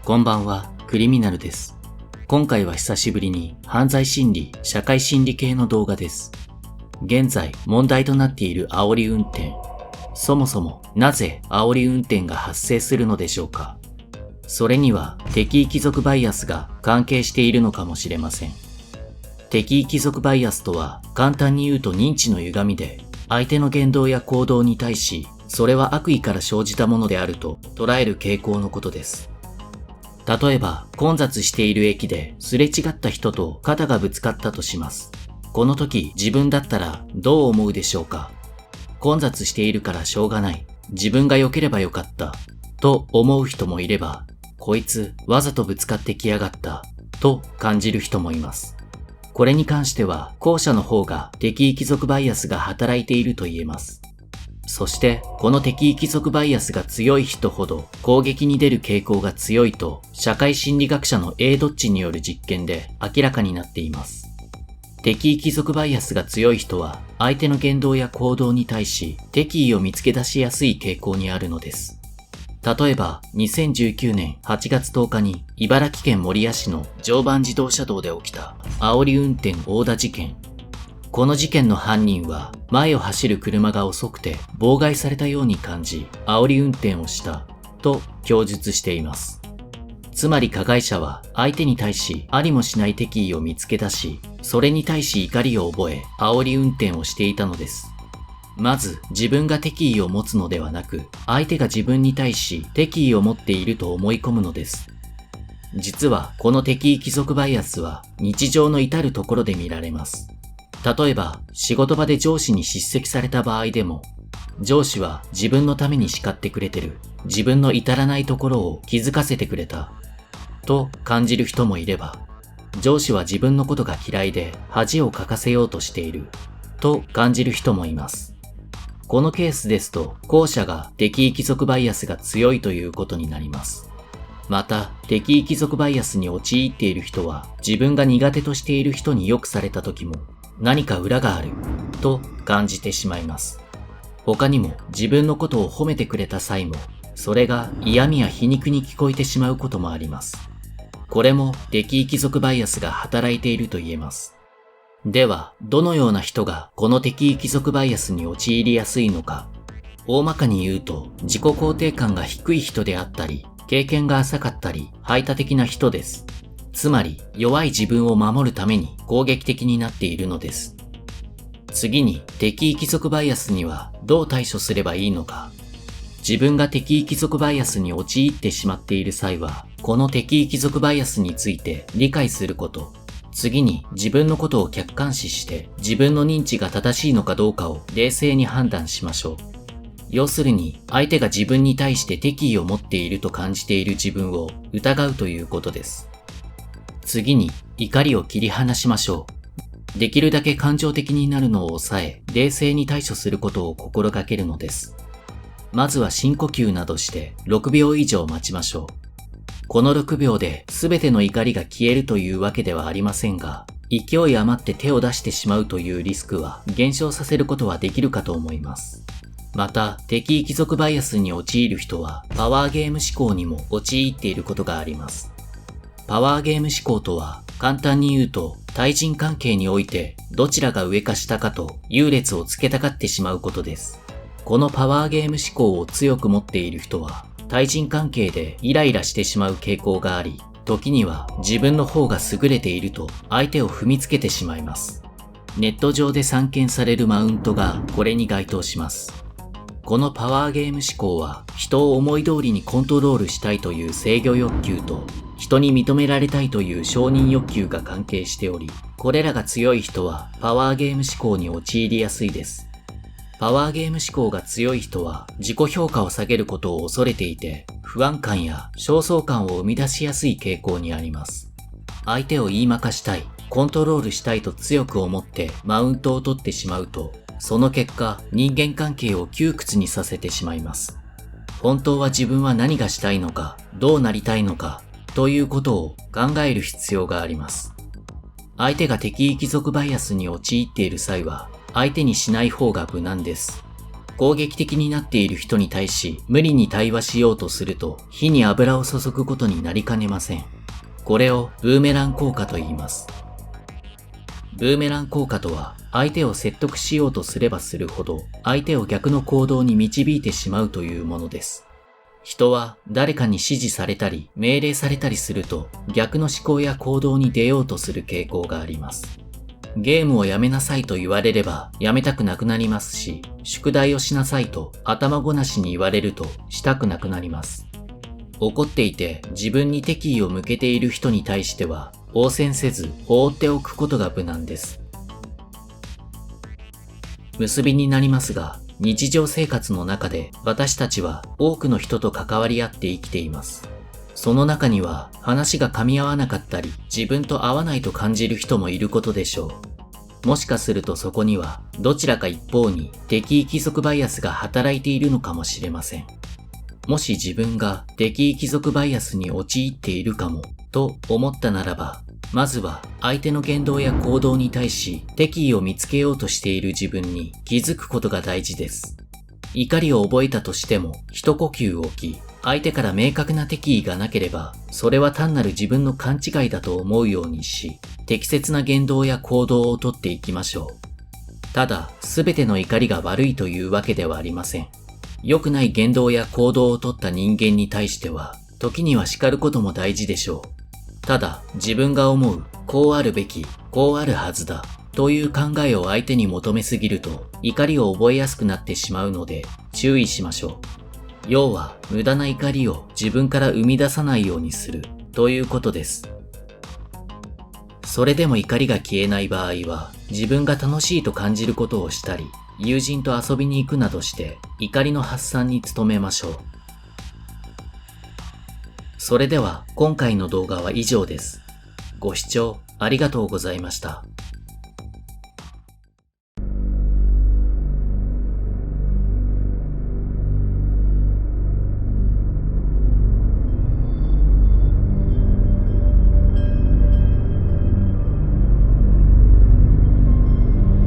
こんばんは、クリミナルです。今回は久しぶりに犯罪心理、社会心理系の動画です。現在問題となっている煽り運転。そもそもなぜ煽り運転が発生するのでしょうか。それには敵意貴族バイアスが関係しているのかもしれません。敵意貴族バイアスとは簡単に言うと認知の歪みで、相手の言動や行動に対し、それは悪意から生じたものであると捉える傾向のことです。例えば、混雑している駅ですれ違った人と肩がぶつかったとします。この時、自分だったらどう思うでしょうか。混雑しているからしょうがない。自分が良ければよかった。と思う人もいれば、こいつわざとぶつかってきやがった。と感じる人もいます。これに関しては、後者の方が敵意貴族バイアスが働いていると言えます。そして、この敵意貴族バイアスが強い人ほど攻撃に出る傾向が強いと、社会心理学者の A ドッチによる実験で明らかになっています。敵意貴族バイアスが強い人は、相手の言動や行動に対し敵意を見つけ出しやすい傾向にあるのです。例えば、2019年8月10日に茨城県守谷市の常磐自動車道で起きた煽り運転殴打事件。この事件の犯人は前を走る車が遅くて妨害されたように感じ煽り運転をしたと供述しています。つまり加害者は相手に対しありもしない敵意を見つけ出し、それに対し怒りを覚え煽り運転をしていたのです。まず自分が敵意を持つのではなく、相手が自分に対し敵意を持っていると思い込むのです。実はこの敵意貴族バイアスは日常の至るところで見られます。例えば、仕事場で上司に叱責された場合でも、上司は自分のために叱ってくれてる、自分の至らないところを気づかせてくれた、と感じる人もいれば、上司は自分のことが嫌いで恥をかかせようとしている、と感じる人もいます。このケースですと、後者が敵意貴族バイアスが強いということになります。また、敵意貴族バイアスに陥っている人は、自分が苦手としている人に良くされた時も、何か裏があると感じてしまいます。他にも自分のことを褒めてくれた際も、それが嫌味や皮肉に聞こえてしまうこともあります。これも敵意貴族バイアスが働いていると言えます。では、どのような人がこの敵意貴族バイアスに陥りやすいのか。大まかに言うと、自己肯定感が低い人であったり、経験が浅かったり、排他的な人です。つまり、弱い自分を守るために攻撃的になっているのです。次に、敵意貴族バイアスにはどう対処すればいいのか。自分が敵意貴族バイアスに陥ってしまっている際は、この敵意貴族バイアスについて理解すること。次に、自分のことを客観視して、自分の認知が正しいのかどうかを冷静に判断しましょう。要するに、相手が自分に対して敵意を持っていると感じている自分を疑うということです。次に、怒りを切り離しましょう。できるだけ感情的になるのを抑え、冷静に対処することを心がけるのです。まずは深呼吸などして6秒以上待ちましょう。この6秒で全ての怒りが消えるというわけではありませんが、勢い余って手を出してしまうというリスクは減少させることはできるかと思います。また、敵意貴族バイアスに陥る人はパワーゲーム思考にも陥っていることがあります。パワーゲーム思考とは、簡単に言うと、対人関係において、どちらが上か下かと優劣をつけたがってしまうことです。このパワーゲーム思考を強く持っている人は、対人関係でイライラしてしまう傾向があり、時には自分の方が優れていると相手を踏みつけてしまいます。ネット上で散見されるマウントがこれに該当します。このパワーゲーム思考は、人を思い通りにコントロールしたいという制御欲求と、人に認められたいという承認欲求が関係しており、これらが強い人はパワーゲーム思考に陥りやすいです。パワーゲーム思考が強い人は自己評価を下げることを恐れていて、不安感や焦燥感を生み出しやすい傾向にあります。相手を言いまかしたい、コントロールしたいと強く思ってマウントを取ってしまうと、その結果、人間関係を窮屈にさせてしまいます。本当は自分は何がしたいのか、どうなりたいのか、ということを考える必要があります。相手が敵意貴族バイアスに陥っている際は、相手にしない方が無難です。攻撃的になっている人に対し無理に対話しようとすると火に油を注ぐことになりかねません。これをブーメラン効果と言います。ブーメラン効果とは、相手を説得しようとすればするほど相手を逆の行動に導いてしまうというものです。人は誰かに指示されたり命令されたりすると逆の思考や行動に出ようとする傾向があります。ゲームをやめなさいと言われればやめたくなくなりますし、宿題をしなさいと頭ごなしに言われるとしたくなくなります。怒っていて自分に敵意を向けている人に対しては応戦せず放っておくことが無難です。結びになりますが、日常生活の中で私たちは多くの人と関わり合って生きています。その中には話が噛み合わなかったり自分と合わないと感じる人もいることでしょう。もしかするとそこにはどちらか一方に敵意貴族バイアスが働いているのかもしれません。もし自分が敵意貴族バイアスに陥っているかもと思ったならば、まずは相手の言動や行動に対し敵意を見つけようとしている自分に気づくことが大事です。怒りを覚えたとしても一呼吸置き、相手から明確な敵意がなければ、それは単なる自分の勘違いだと思うようにし、適切な言動や行動をとっていきましょう。ただ、すべての怒りが悪いというわけではありません。良くない言動や行動をとった人間に対しては、時には叱ることも大事でしょう。ただ、自分が思う、こうあるべき、こうあるはずだ、という考えを相手に求めすぎると、怒りを覚えやすくなってしまうので、注意しましょう。要は、無駄な怒りを自分から生み出さないようにする、ということです。それでも怒りが消えない場合は、自分が楽しいと感じることをしたり、友人と遊びに行くなどして、怒りの発散に努めましょう。それでは、今回の動画は以上です。ご視聴ありがとうございました。